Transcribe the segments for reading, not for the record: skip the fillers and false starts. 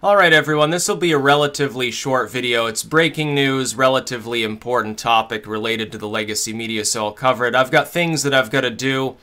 Alright everyone, this will be a relatively short video. It's breaking news, relatively important topic related to the legacy media, so I'll cover it. I've got things that I've got to do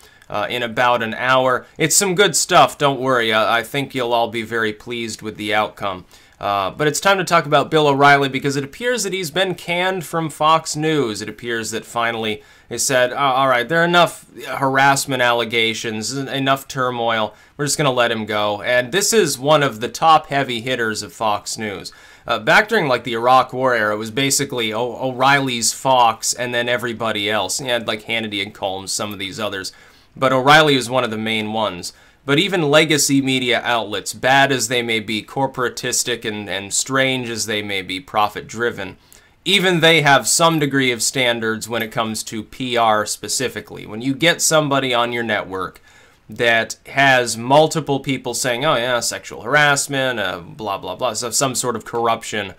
in about an hour. It's some good stuff, don't worry. I think you'll all be very pleased with the outcome. But it's time to talk about Bill O'Reilly because it appears that he's been canned from Fox News. It appears that finally they said, alright, there are enough harassment allegations, enough turmoil, we're just going to let him go. And this is one of the top heavy hitters of Fox News. Back during like the Iraq War era, it was basically O'Reilly's Fox and then everybody else. You had like Hannity and Combs, some of these others. But O'Reilly was one of the main ones. But even legacy media outlets, bad as they may be, corporatistic and strange as they may be, profit-driven, even they have some degree of standards when it comes to PR specifically. When you get somebody on your network that has multiple people saying, oh yeah, sexual harassment, blah, blah, blah, so some sort of corruption,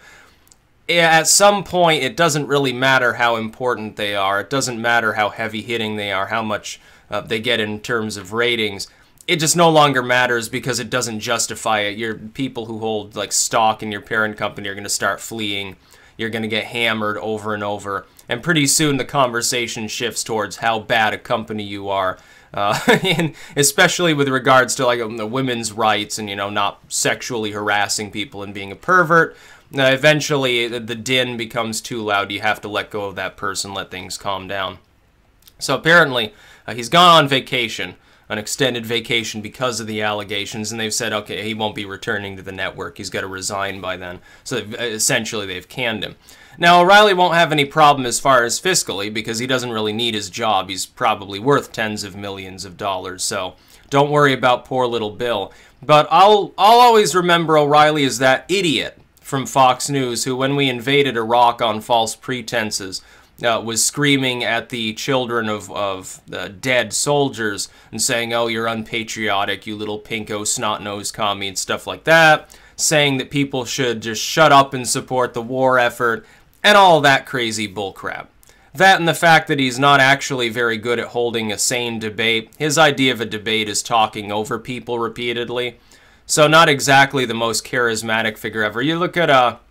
at some point it doesn't really matter how important they are. It doesn't matter how heavy-hitting they are, how much they get in terms of ratings. It just no longer matters because it doesn't justify it. Your people who hold like stock in your parent company are going to start fleeing. You're going to get hammered over and over. And pretty soon the conversation shifts towards how bad a company you are. And especially with regards to like the women's rights and, you know, not sexually harassing people and being a pervert. Eventually the din becomes too loud. You have to let go of that person, let things calm down. So apparently he's gone on vacation. An extended vacation because of the allegations, and they've said, okay, he won't be returning to the network. He's got to resign by then. So essentially, they've canned him. Now, O'Reilly won't have any problem as far as fiscally because he doesn't really need his job. He's probably worth tens of millions of dollars, so don't worry about poor little Bill. But I'll always remember O'Reilly as that idiot from Fox News who, when we invaded Iraq on false pretenses, was screaming at the children of dead soldiers and saying, oh, you're unpatriotic, you little pinko snot-nosed commie, and stuff like that, saying that people should just shut up and support the war effort, and all that crazy bullcrap. That and the fact that he's not actually very good at holding a sane debate. His idea of a debate is talking over people repeatedly, so not exactly the most charismatic figure ever. You look up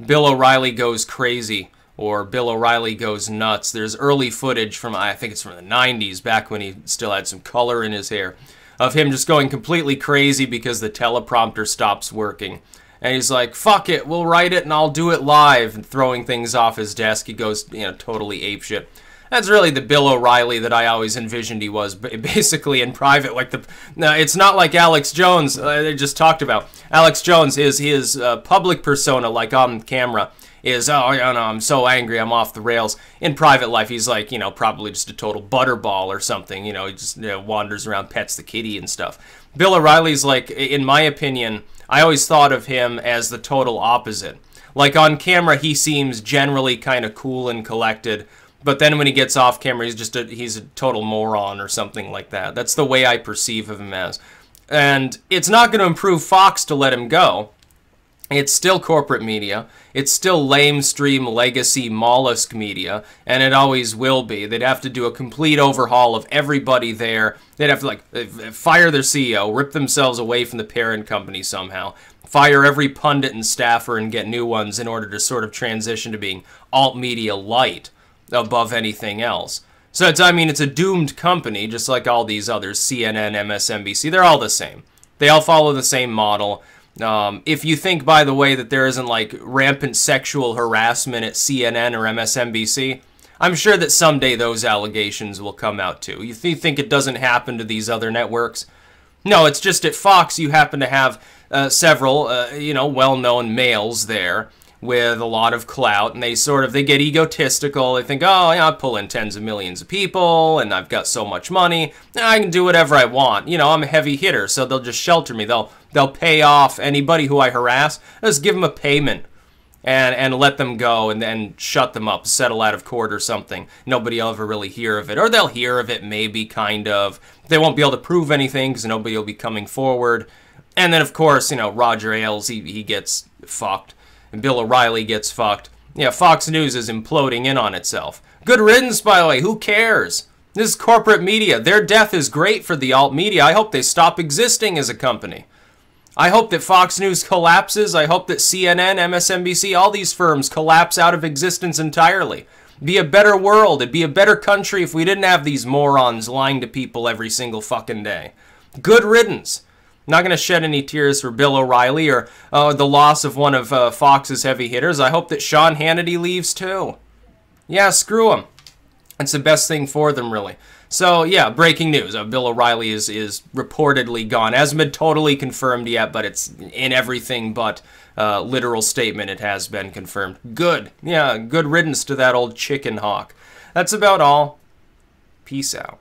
Bill O'Reilly Goes Crazy, or Bill O'Reilly Goes Nuts. There's early footage from, I think it's from the 90s, back when he still had some color in his hair, of him just going completely crazy because the teleprompter stops working. And he's like, fuck it, we'll write it and I'll do it live, and throwing things off his desk. He goes, you know, totally apeshit. That's really the Bill O'Reilly that I always envisioned he was, basically in private. Like it's not like Alex Jones, they just talked about. Alex Jones, his public persona, like on camera, is, oh, you know, I'm so angry, I'm off the rails. In private life, he's like, you know, probably just a total butterball or something. You know, he just wanders around, pets the kitty and stuff. Bill O'Reilly's like, in my opinion, I always thought of him as the total opposite. Like on camera, he seems generally kind of cool and collected. But then when he gets off camera, he's a total moron or something like that. That's the way I perceive of him as. And it's not going to improve Fox to let him go. It's still corporate media. It's still lamestream legacy mollusk media, and it always will be. They'd have to do a complete overhaul of everybody there. They'd have to like fire their CEO, rip themselves away from the parent company somehow, fire every pundit and staffer and get new ones in order to sort of transition to being alt media light above anything else. So it's a doomed company, just like all these others, CNN, MSNBC, they're all the same. They all follow the same model. If you think, by the way, that there isn't like rampant sexual harassment at CNN or MSNBC, I'm sure that someday those allegations will come out too. You think it doesn't happen to these other networks? No, it's just at Fox you happen to have several, you know, well-known males there with a lot of clout, and they get egotistical. They think, oh, yeah, I pull in tens of millions of people, and I've got so much money, I can do whatever I want. You know, I'm a heavy hitter, so they'll just shelter me. They'll pay off anybody who I harass. Just give them a payment and let them go and then shut them up, settle out of court or something. Nobody will ever really hear of it, or they'll hear of it maybe, kind of. They won't be able to prove anything because nobody will be coming forward. And then, of course, you know, Roger Ailes, he gets fucked. And Bill O'Reilly gets fucked. Yeah, Fox News is imploding in on itself. Good riddance, by the way. Who cares? This is corporate media. Their death is great for the alt media. I hope they stop existing as a company. I hope that Fox News collapses. I hope that CNN, MSNBC, all these firms collapse out of existence entirely. Be a better world. It'd be a better country if we didn't have these morons lying to people every single fucking day. Good riddance. I'm not going to shed any tears for Bill O'Reilly or the loss of one of Fox's heavy hitters. I hope that Sean Hannity leaves too. Yeah, screw him. It's the best thing for them, really. So, yeah, breaking news. Bill O'Reilly is reportedly gone. Hasn't been totally confirmed yet, but it's in everything but literal statement it has been confirmed. Good. Yeah, good riddance to that old Chickenhawk. That's about all. Peace out.